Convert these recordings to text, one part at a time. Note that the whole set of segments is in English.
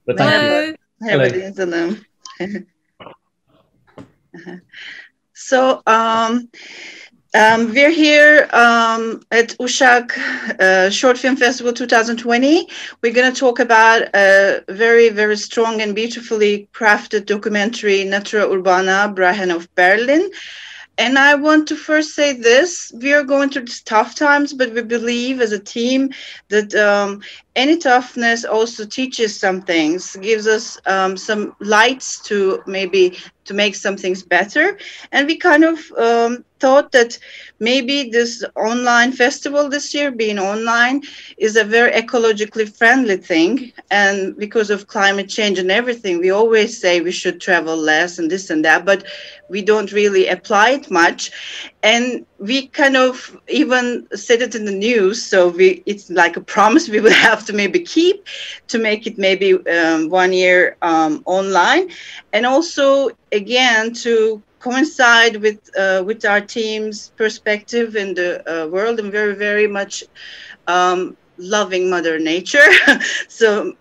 But Hello. Hello. So we're here at Uşak Short Film Festival 2020. We're going to talk about a very, very strong and beautifully crafted documentary, Natura Urbana, Brahen of Berlin. And I want to first say this: we are going through tough times, but we believe as a team that any toughness also teaches some things, gives us some lights to maybe to make some things better. And we kind of thought that maybe this online festival this year, being online, is a very ecologically friendly thing. And because of climate change and everything, we always say we should travel less and this and that, but we don't really apply it much. And we kind of even said it in the news, so it's like a promise we will have to maybe keep to make it maybe 1 year online. And also, again, to coincide with our team's perspective in the world, and very, very much loving Mother Nature. So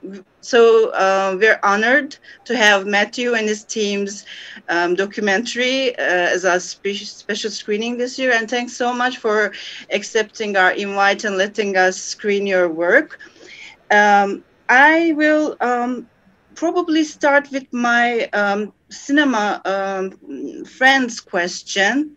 we're honored to have Matthew and his team's documentary as our special screening this year. And thanks so much for accepting our invite and letting us screen your work. I will probably start with my cinema friends question,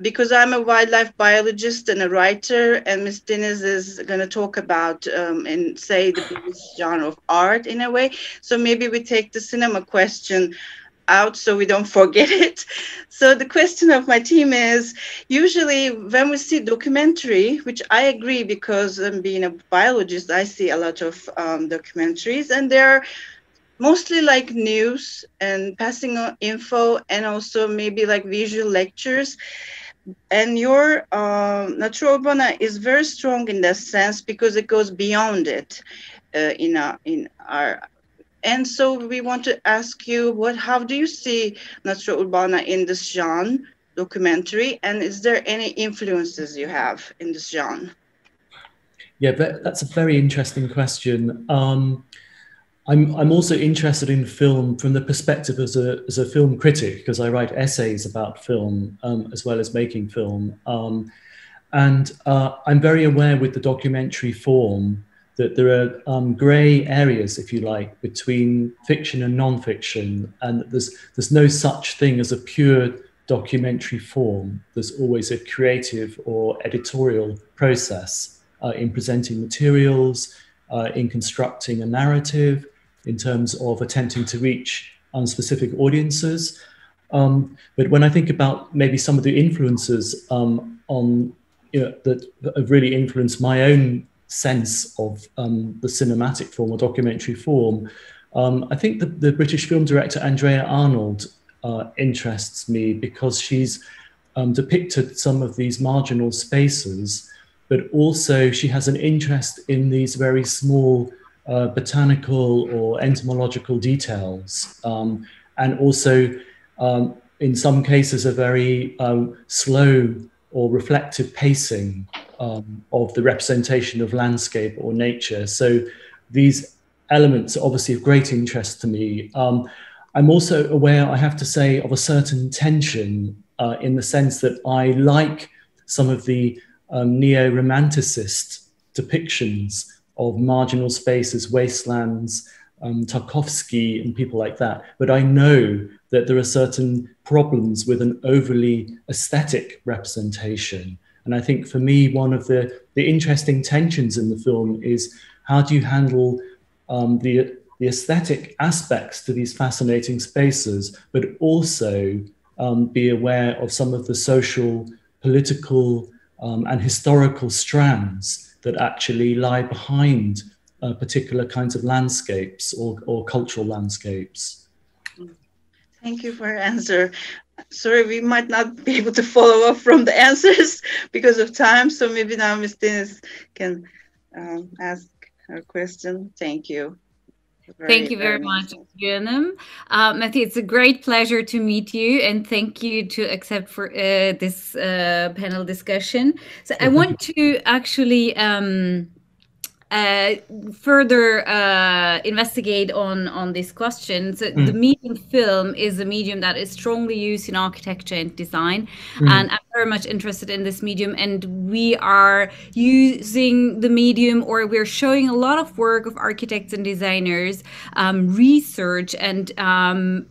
because I'm a wildlife biologist and a writer, and Ms. Deniz is going to talk about and say the biggest genre of art in a way. So maybe we take the cinema question out so we don't forget it. So the question of my team is, usually when we see documentary, which I agree, because being a biologist, I see a lot of documentaries, and they're mostly like news and passing on info, and also maybe like visual lectures. And your Natura Urbana is very strong in that sense, because it goes beyond it in our. And so we want to ask you, how do you see Natura Urbana in this genre, documentary, and is there any influences you have in this genre? Yeah, that's a very interesting question. I'm also interested in film from the perspective as a film critic, because I write essays about film as well as making film. And I'm very aware with the documentary form that there are grey areas, if you like, between fiction and non-fiction, and there's no such thing as a pure documentary form. There's always a creative or editorial process in presenting materials, in constructing a narrative, in terms of attempting to reach specific audiences. But when I think about maybe some of the influences that have really influenced my own sense of the cinematic form or documentary form, I think the British film director Andrea Arnold interests me, because she's depicted some of these marginal spaces, but also she has an interest in these very small botanical or entomological details, and also in some cases a very slow or reflective pacing of the representation of landscape or nature. So these elements are obviously of great interest to me. I'm also aware, I have to say, of a certain tension in the sense that I like some of the neo-romanticist depictions of marginal spaces, wastelands, Tarkovsky and people like that. But I know that there are certain problems with an overly aesthetic representation. And I think for me, one of the interesting tensions in the film is, how do you handle the aesthetic aspects to these fascinating spaces, but also be aware of some of the social, political, and historical strands that actually lie behind particular kinds of landscapes or cultural landscapes. Thank you for your answer. Sorry, we might not be able to follow up from the answers because of time. So maybe now Ms. Deniz can ask her question. Thank you. Very, Thank you very very much, nice. Gönüm. Matthew, it's a great pleasure to meet you, and thank you to accept for this panel discussion. So I want to actually further investigate on this question. So the medium film is a medium that is strongly used in architecture and design, and I'm very much interested in this medium, and we are using the medium, or we're showing a lot of work of architects and designers, research and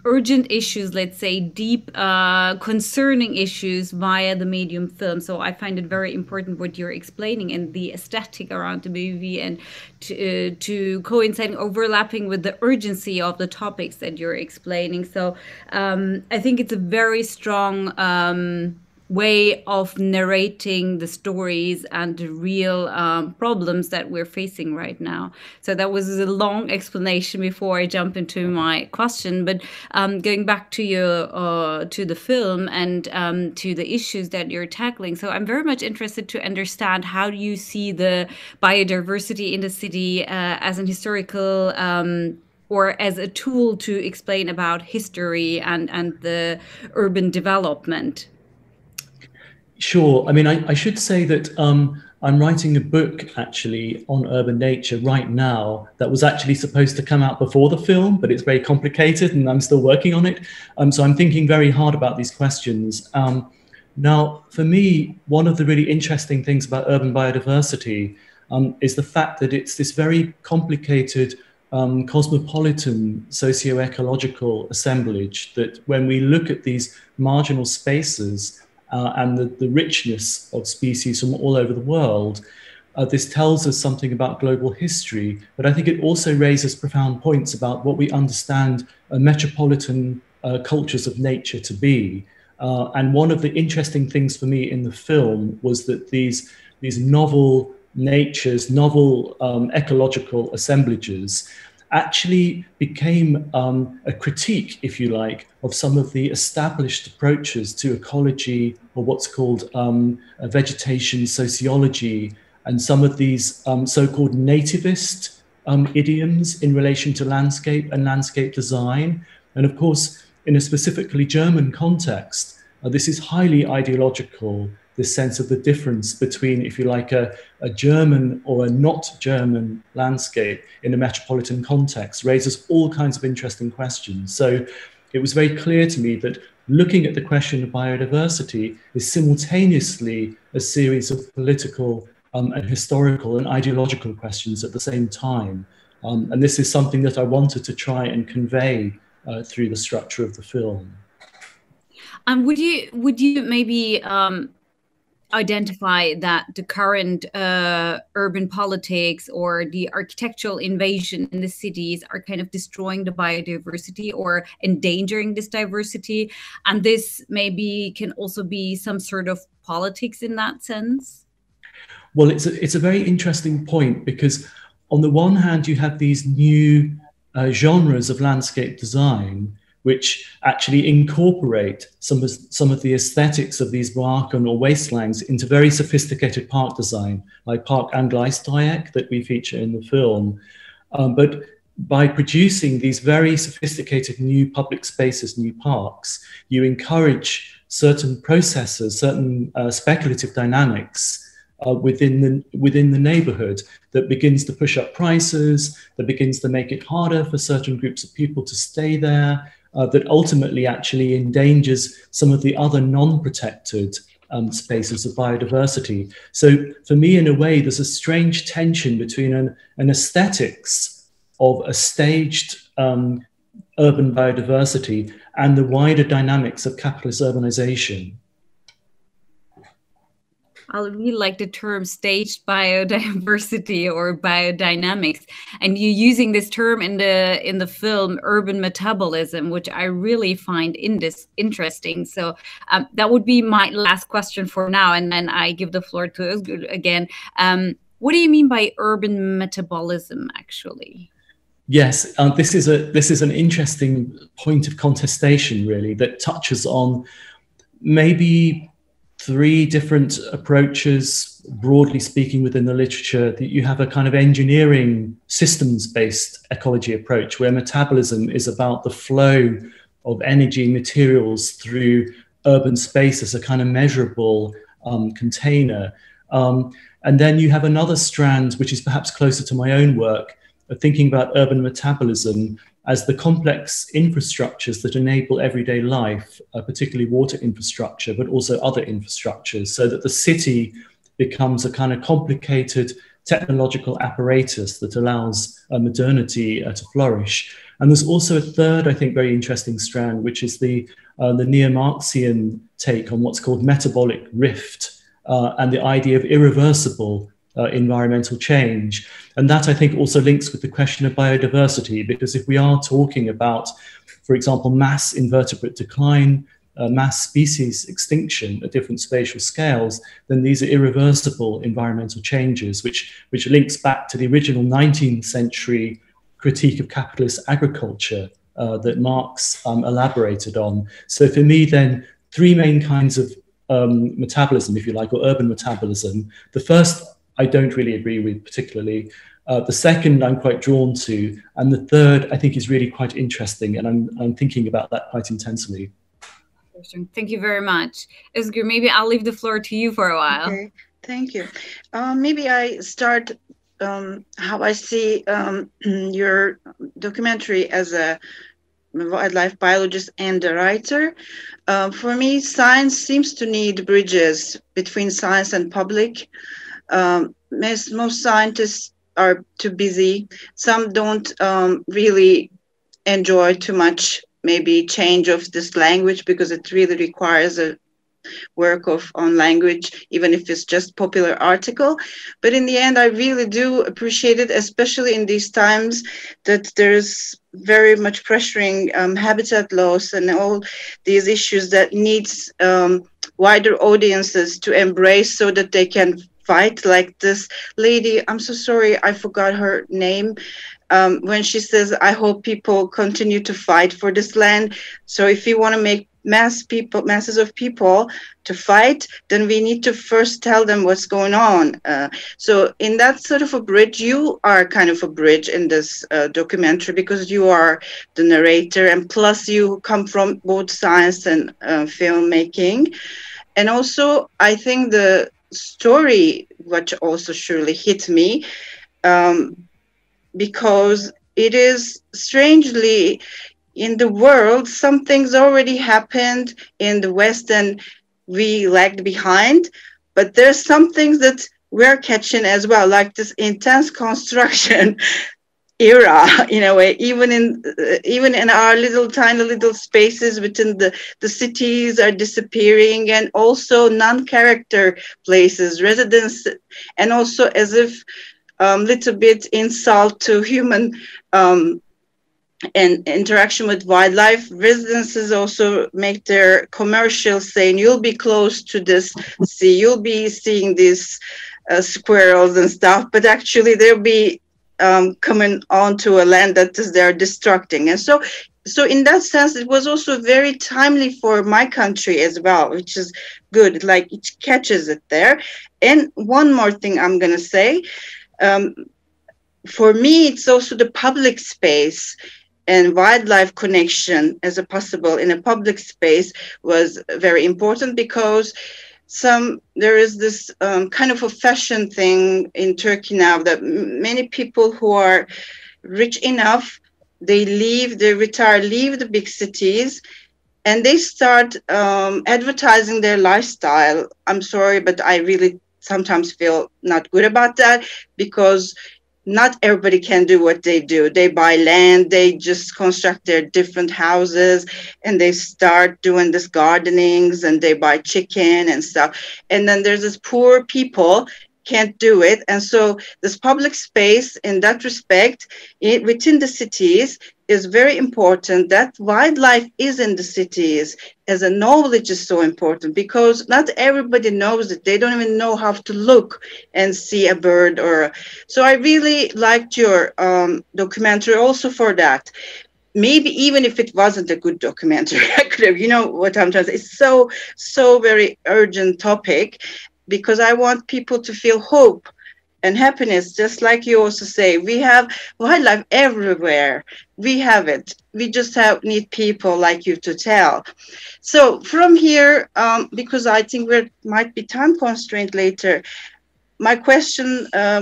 urgent issues, let's say deep concerning issues via the medium film. So I find it very important what you're explaining and the aesthetic around the movie, and to coinciding, overlapping with the urgency of the topics that you're explaining. So I think it's a very strong way of narrating the stories and the real problems that we're facing right now. So that was a long explanation before I jump into my question. But going back to your to the film and to the issues that you're tackling, so I'm very much interested to understand how do you see the biodiversity in the city as an historical or as a tool to explain about history and the urban development. Sure. I mean, I should say that I'm writing a book actually on urban nature right now that was actually supposed to come out before the film, but it's very complicated and I'm still working on it. So I'm thinking very hard about these questions. Now, for me, one of the really interesting things about urban biodiversity is the fact that it's this very complicated cosmopolitan socio-ecological assemblage that when we look at these marginal spaces, and the richness of species from all over the world, this tells us something about global history, but I think it also raises profound points about what we understand metropolitan cultures of nature to be. And one of the interesting things for me in the film was that these novel natures, novel ecological assemblages actually became a critique, if you like, of some of the established approaches to ecology, or what's called vegetation sociology, and some of these so-called nativist idioms in relation to landscape and landscape design. And of course, in a specifically German context, this is highly ideological, this sense of the difference between, if you like, a German or a not German landscape in a metropolitan context raises all kinds of interesting questions. So it was very clear to me that looking at the question of biodiversity is simultaneously a series of political and historical and ideological questions at the same time. And this is something that I wanted to try and convey through the structure of the film. And would you maybe identify that the current urban politics or the architectural invasion in the cities are kind of destroying the biodiversity or endangering this diversity? And this maybe can also be some sort of politics in that sense? Well, it's a very interesting point, because on the one hand, you have these new genres of landscape design, which actually incorporate some of the aesthetics of these Braken or wastelands into very sophisticated park design, like Park Angleisdreieck that we feature in the film. But by producing these very sophisticated new public spaces, new parks, you encourage certain processes, certain speculative dynamics within the neighborhood that begins to push up prices, that begins to make it harder for certain groups of people to stay there, that ultimately actually endangers some of the other non-protected spaces of biodiversity. So for me, in a way, there's a strange tension between an aesthetics of a staged urban biodiversity and the wider dynamics of capitalist urbanization. I really like the term staged biodiversity or biodynamics, and you using this term in the film urban metabolism, which I really find interesting. So that would be my last question for now, and then I give the floor to Özgür again. What do you mean by urban metabolism, actually? Yes, this is an interesting point of contestation, really, that touches on maybe three different approaches, broadly speaking within the literature, that you have a kind of engineering systems-based ecology approach where metabolism is about the flow of energy materials through urban space as a kind of measurable container. And then you have another strand, which is perhaps closer to my own work, of thinking about urban metabolism as the complex infrastructures that enable everyday life, particularly water infrastructure, but also other infrastructures, so that the city becomes a kind of complicated technological apparatus that allows modernity to flourish. And there's also a third, I think, very interesting strand, which is the neo-Marxian take on what's called metabolic rift and the idea of irreversible environmental change. And that, I think, also links with the question of biodiversity, because if we are talking about, for example, mass invertebrate decline, mass species extinction at different spatial scales, then these are irreversible environmental changes, which links back to the original 19th century critique of capitalist agriculture that Marx elaborated on. So for me, then, three main kinds of metabolism, if you like, or urban metabolism. The first, I don't really agree with particularly. The second, I'm quite drawn to. And the third, I think, is really quite interesting. And I'm thinking about that quite intensely. Thank you very much. Özgür, maybe I'll leave the floor to you for a while. Okay, thank you. Maybe I start how I see your documentary as a wildlife biologist and a writer. For me, science seems to need bridges between science and public. Most scientists are too busy. Some don't really enjoy too much maybe change of this language, because it really requires a work on language, even if it's just popular article. But in the end, I really do appreciate it, especially in these times that there's very much pressuring habitat loss and all these issues that needs wider audiences to embrace so that they can fight. Like this lady, I'm so sorry, I forgot her name, when she says, I hope people continue to fight for this land. So if you want to make masses of people to fight, then we need to first tell them what's going on. So in that sort of a bridge, you are kind of a bridge in this documentary, because you are the narrator, and plus you come from both science and filmmaking. And also, I think the story, which also surely hit me, because it is strangely, in the world, some things already happened in the West and we lagged behind, but there's some things that we're catching as well, like this intense construction era, in a way, even in our tiny little spaces within the cities are disappearing, and also non-character places, residents, and also as if little bit insult to human and interaction with wildlife. Residences also make their commercials saying you'll be close to this sea, you'll be seeing these squirrels and stuff, but actually they'll be coming onto a land that they're destructing. And so in that sense, it was also very timely for my country as well, which is good, like it catches it there. And one more thing I'm going to say, for me, it's also the public space and wildlife connection as a possible in a public space was very important, because there is this kind of a fashion thing in Turkey now that many people who are rich enough, they retire, leave the big cities, and they start advertising their lifestyle. I'm sorry, but I really sometimes feel not good about that, because not everybody can do what they do. They buy land, they just construct their different houses, and they start doing this gardenings, and they buy chicken and stuff. And then there's this poor people can't do it. And so this public space in that respect within the cities is very important. That wildlife is in the cities as a knowledge is so important, because not everybody knows it. They don't even know how to look and see a bird so I really liked your documentary also for that. Maybe even if it wasn't a good documentary, I could have, what I'm trying to say. It's so very urgent topic. because I want people to feel hope and happiness, just like you also say. We have wildlife everywhere. We have it. We just need people like you to tell. So from here, because I think we might be time constraint later, my question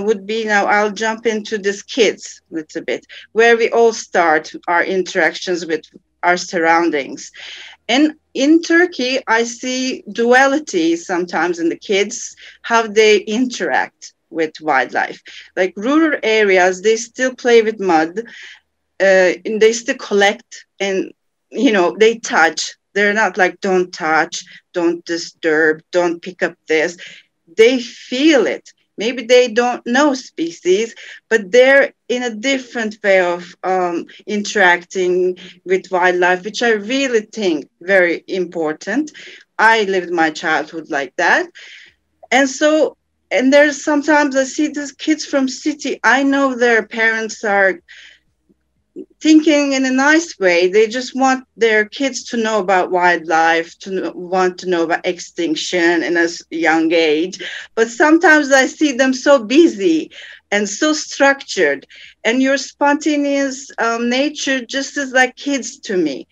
would be, now I'll jump into this kids a little bit, where we all start our interactions with our surroundings. And in Turkey, I see duality sometimes in the kids, how they interact with wildlife. Like rural areas, they still play with mud, and they still collect, and they touch. They're not like, don't touch, don't disturb, don't pick up this. They feel it. Maybe they don't know species, but they're in a different way of interacting with wildlife, which I really think very important. I lived my childhood like that. And there's sometimes I see these kids from city. I know their parents are thinking in a nice way. They just want their kids to know about wildlife, want to know about extinction in a young age. But sometimes I see them so busy and so structured. And your spontaneous nature just is like kids to me.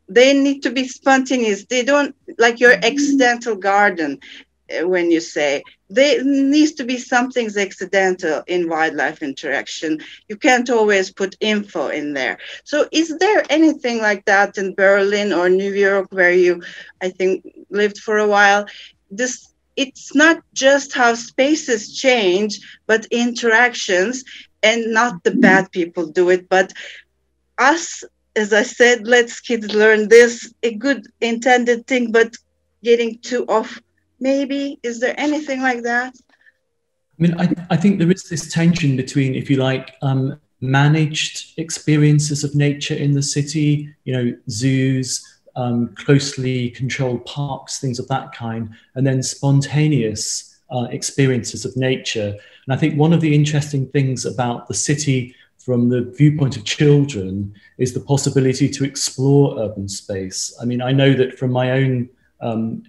They need to be spontaneous. They don't like your accidental garden. When you say there needs to be something accidental in wildlife interaction, you can't always put info in there. So is there anything like that in Berlin or New York, where you, I think, lived for a while? It's not just how spaces change, but interactions, and not the bad people do it, but us, as I said, let's kids learn this, a good intended thing, but getting too off. Maybe, is there anything like that? I mean, I think there is this tension between, if you like, managed experiences of nature in the city, zoos, closely controlled parks, things of that kind, and then spontaneous experiences of nature. And I think one of the interesting things about the city from the viewpoint of children is the possibility to explore urban space. I mean, I know that from my own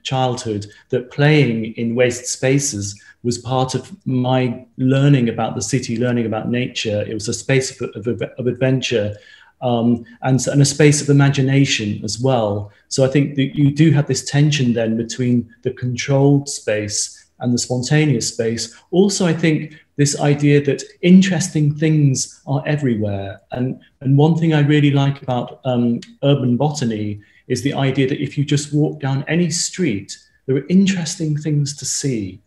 childhood, that playing in waste spaces was part of my learning about the city, learning about nature. It was a space of adventure, and a space of imagination as well. So I think that you do have this tension then between the controlled space and the spontaneous space. Also, I think this idea that interesting things are everywhere. And one thing I really like about urban botany is the idea that if you just walk down any street, there are interesting things to see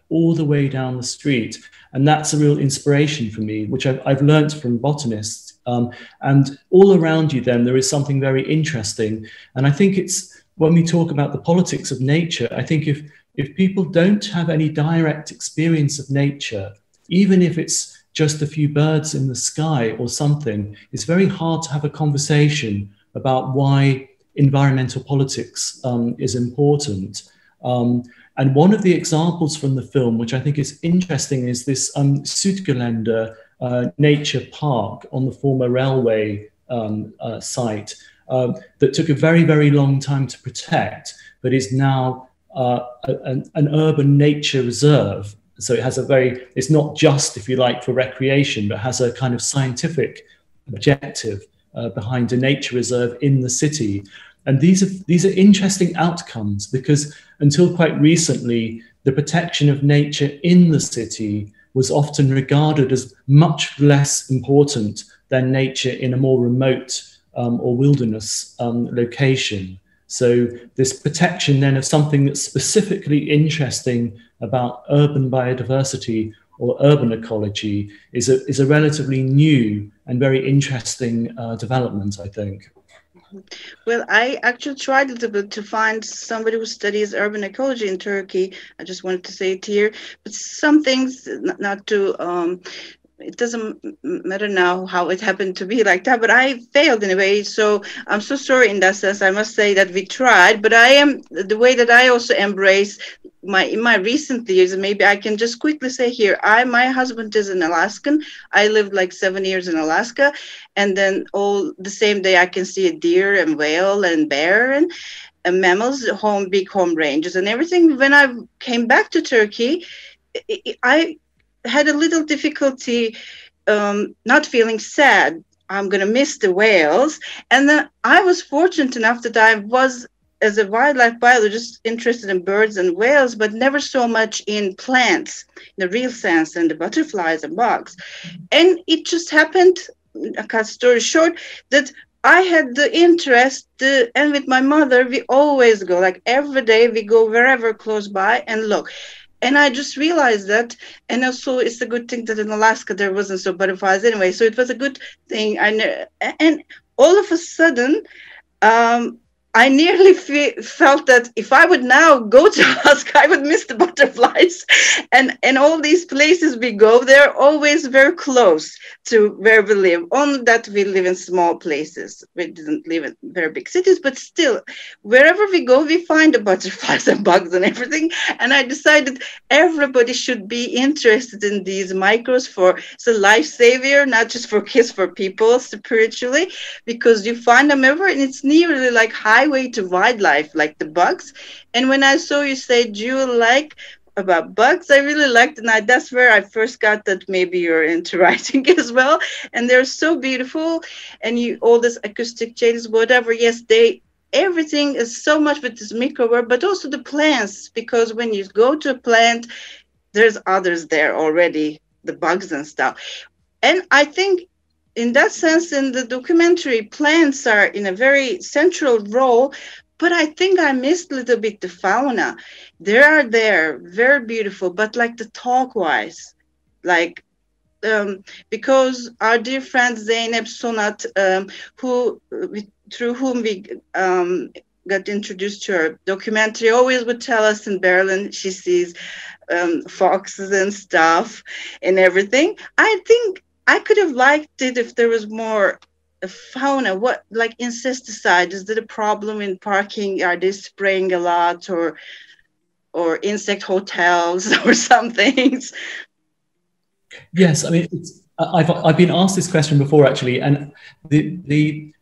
all the way down the street. And that's a real inspiration for me, which I've learned from botanists. And all around you then, there is something very interesting. And I think it's, when we talk about the politics of nature, I think if people don't have any direct experience of nature, even if it's just a few birds in the sky or something, it's very hard to have a conversation about why environmental politics is important. And one of the examples from the film, which I think is interesting, is this Südgelände nature park on the former railway site that took a very, very long time to protect, but is now an urban nature reserve. So it has it's not just, if you like, for recreation, but has a kind of scientific objective behind a nature reserve in the city. And these are interesting outcomes, because until quite recently, the protection of nature in the city was often regarded as much less important than nature in a more remote or wilderness location. So this protection then of something that's specifically interesting about urban biodiversity or urban ecology is a relatively new and very interesting development, I think. Well, I actually tried a little bit to find somebody who studies urban ecology in Turkey. I just wanted to say it here, but some things, not to it doesn't matter now how it happened to be like that, but I failed in a way. So I'm so sorry in that sense. I must say that we tried, but I am the way that I also embrace in my recent years. Maybe I can just quickly say here, my husband is an Alaskan. I lived like 7 years in Alaska, and then all the same day I can see a deer and whale and bear and mammals, big home ranges and everything. When I came back to Turkey, I had a little difficulty not feeling sad. I'm going to miss the whales. And then I was fortunate enough that I was, as a wildlife biologist, interested in birds and whales, but never so much in plants, in the real sense, and the butterflies and bugs. And it just happened, a cut story short, that I had the interest, and with my mother, we always go, like every day we go wherever close by and look. And I just realized that, and also it's a good thing that in Alaska there wasn't so butterflies anyway. So it was a good thing. And all of a sudden, I nearly felt that if I would now go to Alaska, I would miss the butterflies. And all these places we go, they're always very close to where we live. Only that we live in small places. We didn't live in very big cities, but still, wherever we go, we find the butterflies and bugs and everything. And I decided everybody should be interested in these microbes. It's a lifesaver, not just for kids, for people spiritually, because you find them everywhere, and it's nearly like highway to wildlife, like the bugs. And when I saw you say, do you like about bugs, I really liked it. And that's where I first got that maybe you're into writing as well. And they're so beautiful. And all this acoustic changes, whatever. Yes, everything is so much with this microworld, but also the plants, because when you go to a plant, there's others there already, the bugs and stuff. And I think in that sense, in the documentary, plants are in a very central role, but I think I missed a little bit the fauna. They are there, very beautiful, but like the talk-wise, like, because our dear friend Zeynep Sonat, through whom we got introduced to her documentary, always would tell us in Berlin she sees foxes and stuff and everything. I think I could have liked it if there was more fauna. What, like insecticide? Is that a problem in parking? Are they spraying a lot, or insect hotels or some things? Yes, I mean, I've been asked this question before actually, and the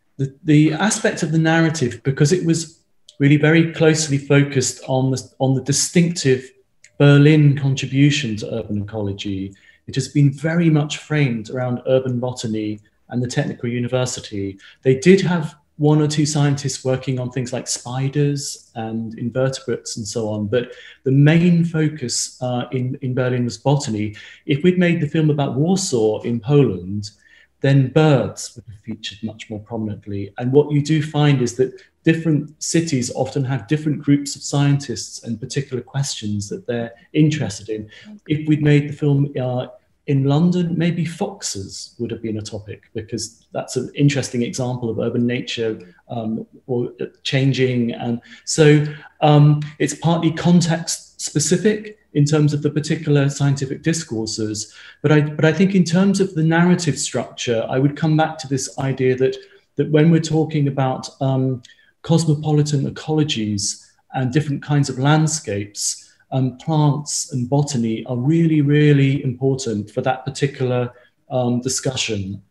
aspect of the narrative, because it was really very closely focused on the distinctive Berlin contribution to urban ecology. It has been very much framed around urban botany and the Technical University. They did have one or two scientists working on things like spiders and invertebrates and so on, but the main focus in Berlin was botany. If we'd made the film about Warsaw in Poland, then birds would have featured much more prominently. And what you do find is that different cities often have different groups of scientists and particular questions that they're interested in. If we'd made the film in London, maybe foxes would have been a topic, because that's an interesting example of urban nature or changing. And so it's partly context specific in terms of the particular scientific discourses. But I think in terms of the narrative structure, I would come back to this idea that when we're talking about cosmopolitan ecologies and different kinds of landscapes, plants and botany are really, really important for that particular discussion.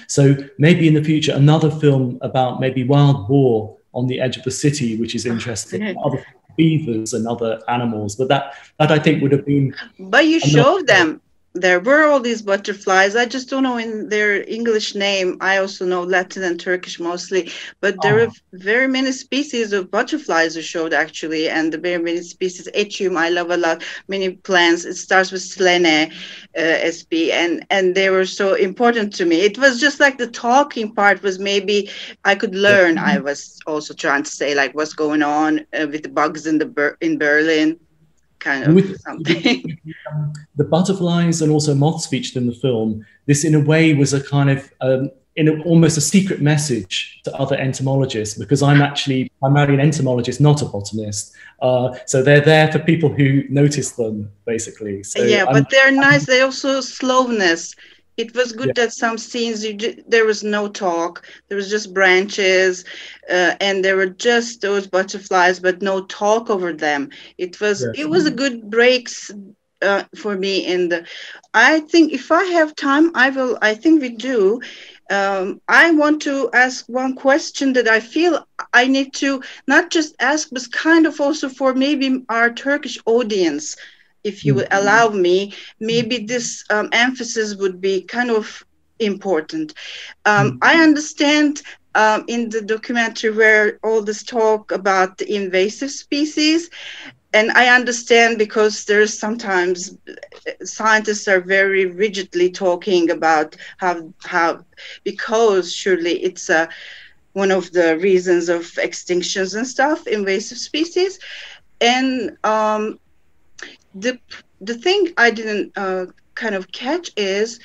So maybe in the future, another film about maybe wild boar on the edge of the city, which is interesting, other beavers and other animals, but that I think would have been... But you showed them. There were all these butterflies. I just don't know in their English name. I also know Latin and Turkish mostly, but there are very many species of butterflies you showed actually, and the very many species. Echium, I love a lot. Many plants. It starts with Selene, SP, and they were so important to me. It was just like the talking part was maybe I could learn. I was also trying to say like what's going on with the bugs in Berlin. Kind of something. The butterflies and also moths featured in the film, this in a way was a kind of almost a secret message to other entomologists, because I'm actually primarily an entomologist, not a botanist. So they're there for people who notice them, basically. So yeah, but they're nice. They also slowness. It was good that some scenes there was no talk. There was just branches, and there were just those butterflies, but no talk over them. It was a good breaks for me. And I think if I have time, I will. I think we do. I want to ask one question that I feel I need to not just ask, but kind of also for maybe our Turkish audience. If you would allow me, maybe this emphasis would be kind of important. I understand in the documentary where all this talk about the invasive species, and I understand because there's sometimes scientists are very rigidly talking about how because surely it's one of the reasons of extinctions and stuff, invasive species, and the thing I didn't kind of catch is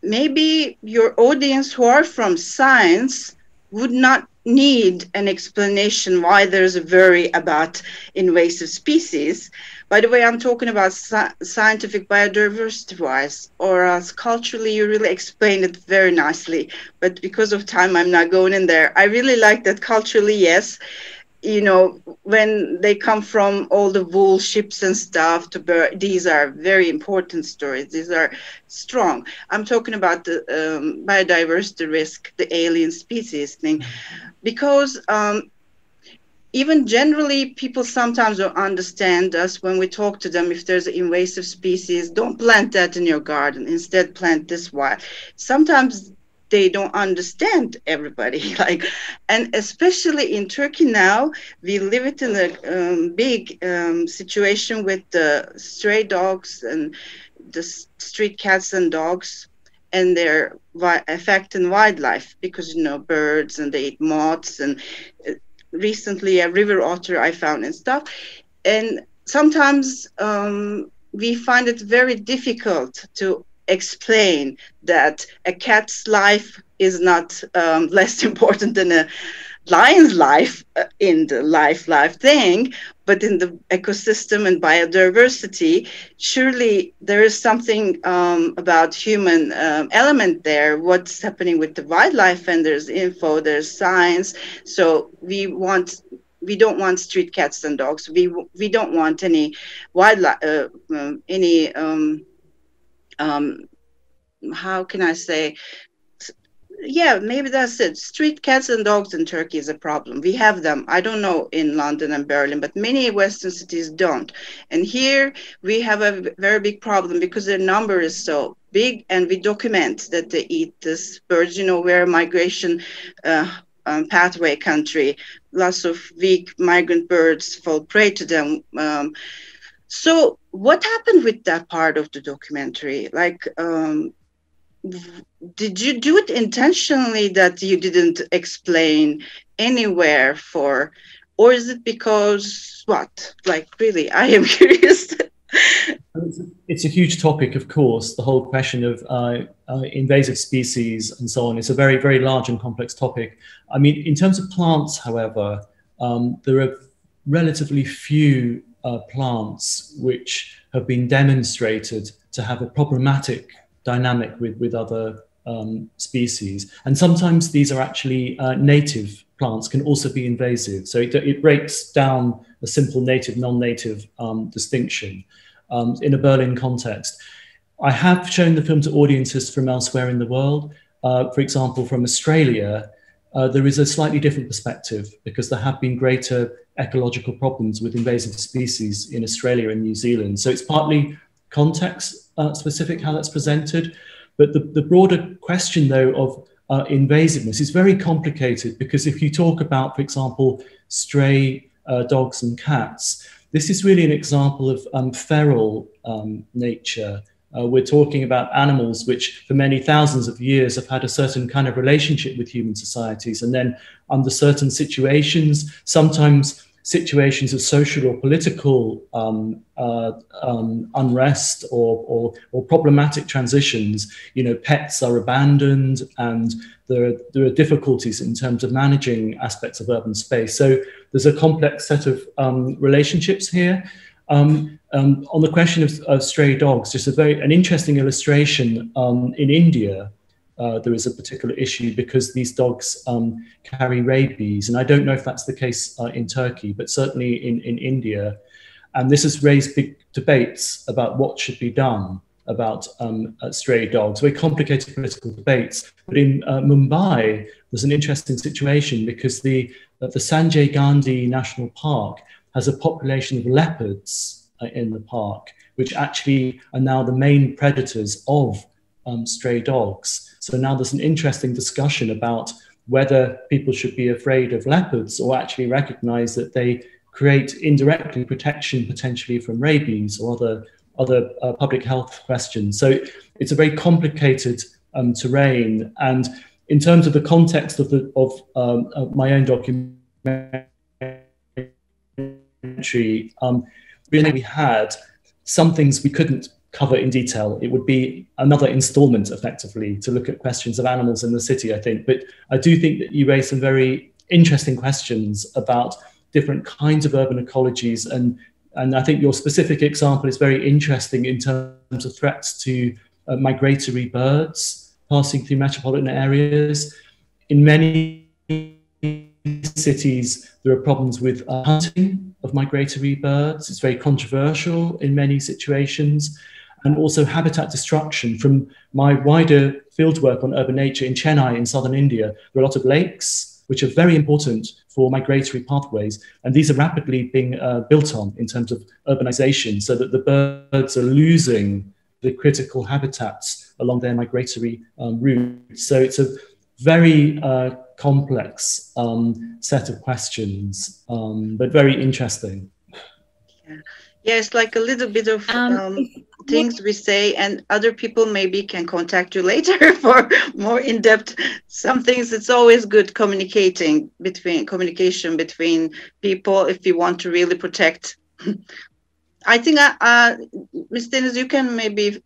maybe your audience who are from science would not need an explanation why there's a worry about invasive species. By the way, I'm talking about scientific biodiversity wise, or else culturally you really explained it very nicely. But because of time, I'm not going in there. I really like that culturally, yes. You know, when they come from all the wool ships and stuff these are very important stories. These are strong. I'm talking about the biodiversity risk, the alien species thing, because even generally people sometimes don't understand us when we talk to them. If there's an invasive species, don't plant that in your garden. Instead, plant this one. Sometimes they don't understand everybody, like, and especially in Turkey now, we live it in a big situation with the stray dogs and the street cats and dogs, and their affecting wildlife because, you know, birds and they eat moths, and recently a river otter I found and stuff. And sometimes we find it very difficult to explain that a cat's life is not less important than a lion's life in the life thing, but in the ecosystem and biodiversity, surely there is something about human element there. What's happening with the wildlife, and there's info, there's science. So we don't want street cats and dogs. We don't want any wildlife, how can I say? Yeah, maybe that's it. Street cats and dogs in Turkey is a problem. We have them. I don't know in London and Berlin, but many Western cities don't. And here we have a very big problem because their number is so big, and we document that they eat this birds. You know, we're a migration pathway country. Lots of weak migrant birds fall prey to them. So what happened with that part of the documentary? Like, did you do it intentionally that you didn't explain anywhere for, or is it because what? Like, really, I am curious. It's a huge topic, of course, the whole question of invasive species and so on. It's a very, very large and complex topic. I mean, in terms of plants, however, there are relatively few plants which have been demonstrated to have a problematic dynamic with other species. And sometimes these are actually native plants, can also be invasive. So it breaks down a simple native, non-native distinction in a Berlin context. I have shown the film to audiences from elsewhere in the world. For example, from Australia, there is a slightly different perspective because there have been greater ecological problems with invasive species in Australia and New Zealand. So it's partly context specific how that's presented. But the broader question, though, of invasiveness is very complicated because if you talk about, for example, stray dogs and cats, this is really an example of feral nature. We're talking about animals which for many thousands of years have had a certain kind of relationship with human societies, and then under certain situations, sometimes situations of social or political unrest or problematic transitions, you know, pets are abandoned, and there are difficulties in terms of managing aspects of urban space. So there's a complex set of relationships here. On the question of stray dogs, just an interesting illustration. In India, there is a particular issue because these dogs carry rabies, and I don't know if that's the case in Turkey, but certainly in India. And this has raised big debates about what should be done about stray dogs, very complicated political debates. But in Mumbai, there's an interesting situation because the Sanjay Gandhi National Park has a population of leopards in the park, which actually are now the main predators of stray dogs. So now there's an interesting discussion about whether people should be afraid of leopards or actually recognize that they create indirectly protection potentially from rabies or other public health questions. So it's a very complicated terrain. And in terms of the context of my own documentary, really we had some things we couldn't cover in detail. It would be another installment, effectively, to look at questions of animals in the city, I think. But I do think that you raised some very interesting questions about different kinds of urban ecologies. And I think your specific example is very interesting in terms of threats to migratory birds passing through metropolitan areas. In many cities, there are problems with hunting of migratory birds. It's very controversial in many situations. And also habitat destruction. From my wider fieldwork on urban nature in Chennai in southern India, there are a lot of lakes, which are very important for migratory pathways. And these are rapidly being built on in terms of urbanization, so that the birds are losing the critical habitats along their migratory routes. So it's a very complex set of questions, but very interesting. Yeah, it's like a little bit of things we say, and other people maybe can contact you later for more in-depth. Some things, it's always good communication between people if you want to really protect. I think, Ms. Deniz, you can maybe...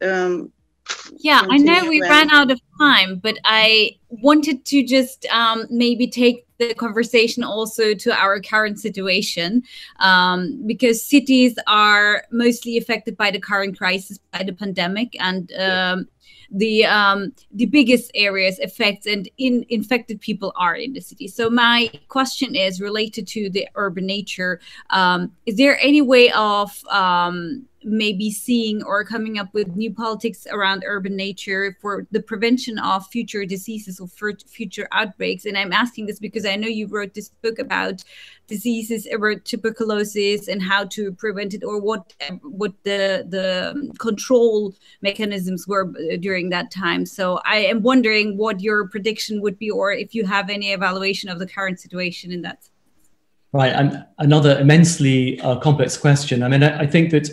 yeah, I know we ran out of time, but I wanted to just maybe take the conversation also to our current situation, because cities are mostly affected by the current crisis, by the pandemic, and the biggest areas affected and infected people are in the city. So my question is related to the urban nature. Is there any way of maybe seeing or coming up with new politics around urban nature for the prevention of future diseases or for future outbreaks? And I'm asking this because I know you wrote this book about diseases, about tuberculosis, and how to prevent it, or what the control mechanisms were during that time. So I am wondering what your prediction would be, or if you have any evaluation of the current situation in that. Right, and another immensely complex question. I mean, I think that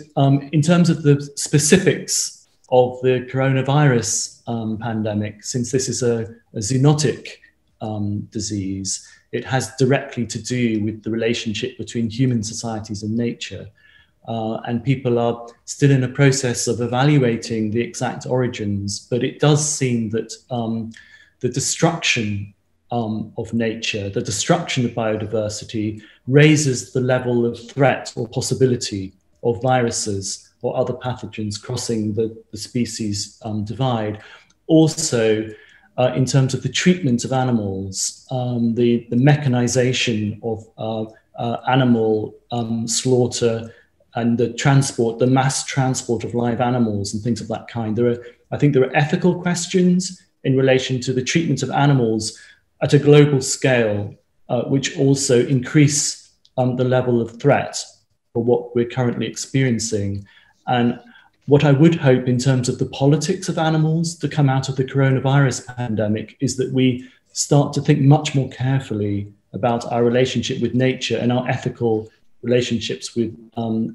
in terms of the specifics of the coronavirus pandemic, since this is a zoonotic disease, it has directly to do with the relationship between human societies and nature. And people are still in a process of evaluating the exact origins, but it does seem that the destruction of nature, the destruction of biodiversity, raises the level of threat or possibility of viruses or other pathogens crossing the species divide. Also, in terms of the treatment of animals, the mechanization of animal slaughter and the mass transport of live animals and things of that kind. I think there are ethical questions in relation to the treatment of animals at a global scale, which also increase the level of threat for what we're currently experiencing. And what I would hope in terms of the politics of animals to come out of the coronavirus pandemic is that we start to think much more carefully about our relationship with nature and our ethical relationships with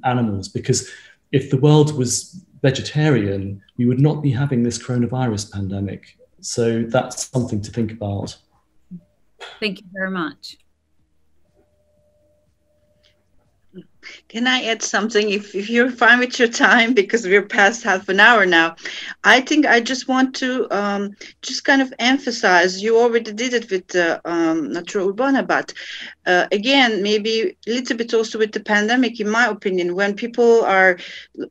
animals. Because if the world was vegetarian, we would not be having this coronavirus pandemic. So that's something to think about. Thank you very much. Can I add something if you're fine with your time, because we're past half an hour now? I think I just want to just kind of emphasize, you already did it with Natura Urbana, but again, maybe a little bit also with the pandemic, in my opinion, when people are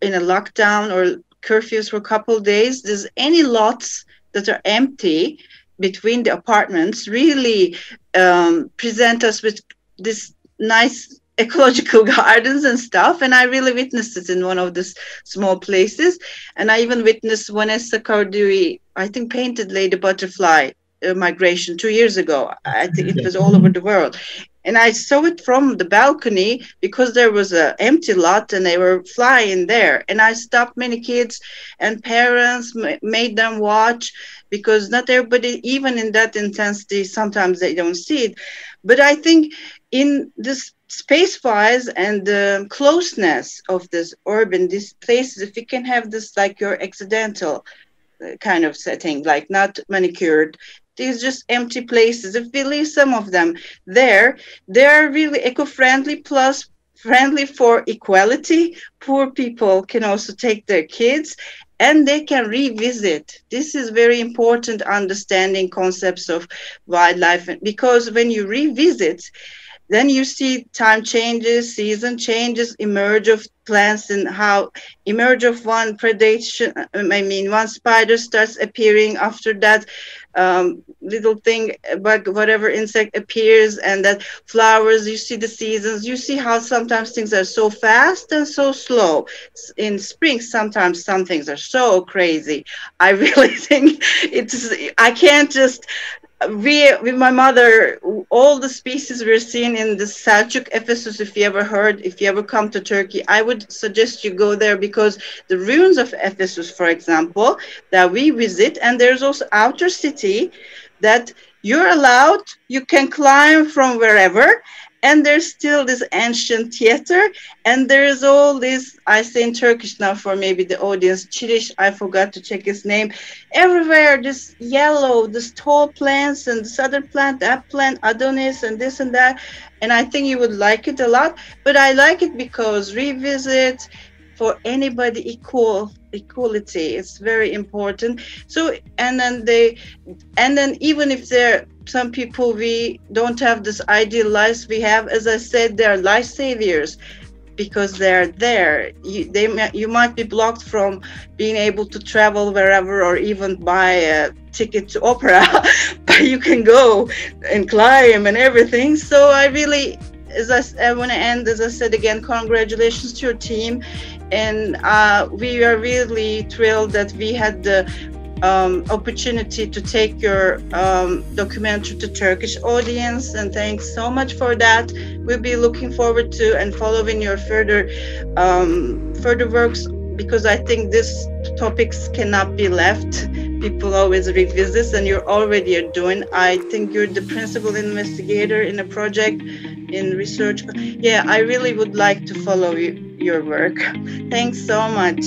in a lockdown or curfews for a couple of days, there's any lots that are empty between the apartments really present us with this nice ecological gardens and stuff. And I really witnessed it in one of these small places. And I even witnessed Vanessa Cardui, I think, painted Lady Butterfly migration 2 years ago. I think it was all over the world. And I saw it from the balcony because there was an empty lot and they were flying there. And I stopped many kids and parents, made them watch, because not everybody, even in that intensity, sometimes they don't see it. But I think in this space-wise and the closeness of this urban, these places, if you can have this like your accidental kind of setting, like not manicured, these just empty places, if we leave some of them there, they're really eco-friendly, plus friendly for equality. Poor people can also take their kids and they can revisit. This is very important, understanding concepts of wildlife, because when you revisit, then you see time changes, season changes, emerge of plants, and how emerge of one predation, one spider starts appearing after that little thing, bug, whatever insect appears, and that flowers, you see the seasons, you see how sometimes things are so fast and so slow. In spring, sometimes some things are so crazy. I really think I can't just, with my mother, all the species we're seeing in the Selçuk Ephesus, if you ever come to Turkey, I would suggest you go there, because the ruins of Ephesus, for example, that we visit, and there's also outer city that you're allowed, you can climb from wherever, and there's still this ancient theater, and there is all this, I say in Turkish now for maybe the audience, Çiriş, I forgot to check his name, everywhere, this yellow, this tall plants, and this other plant, that plant, Adonis, and this and that, and I think you would like it a lot. But I like it because revisit, for anybody, equality, it's very important. So, and then even if there some people, we don't have this ideal lives we have, as I said, they're life saviors, because they're there. You might be blocked from being able to travel wherever, or even buy a ticket to opera, but you can go and climb and everything. So I really, I want to end, as I said again, congratulations to your team. And we are really thrilled that we had the opportunity to take your documentary to Turkish audience, and thanks so much for that. We'll be looking forward to and following your further works, because I think these topics cannot be left. People always revisit, and you're already doing. I think you're the principal investigator in a project in research. Yeah, I really would like to follow your work. Thanks so much.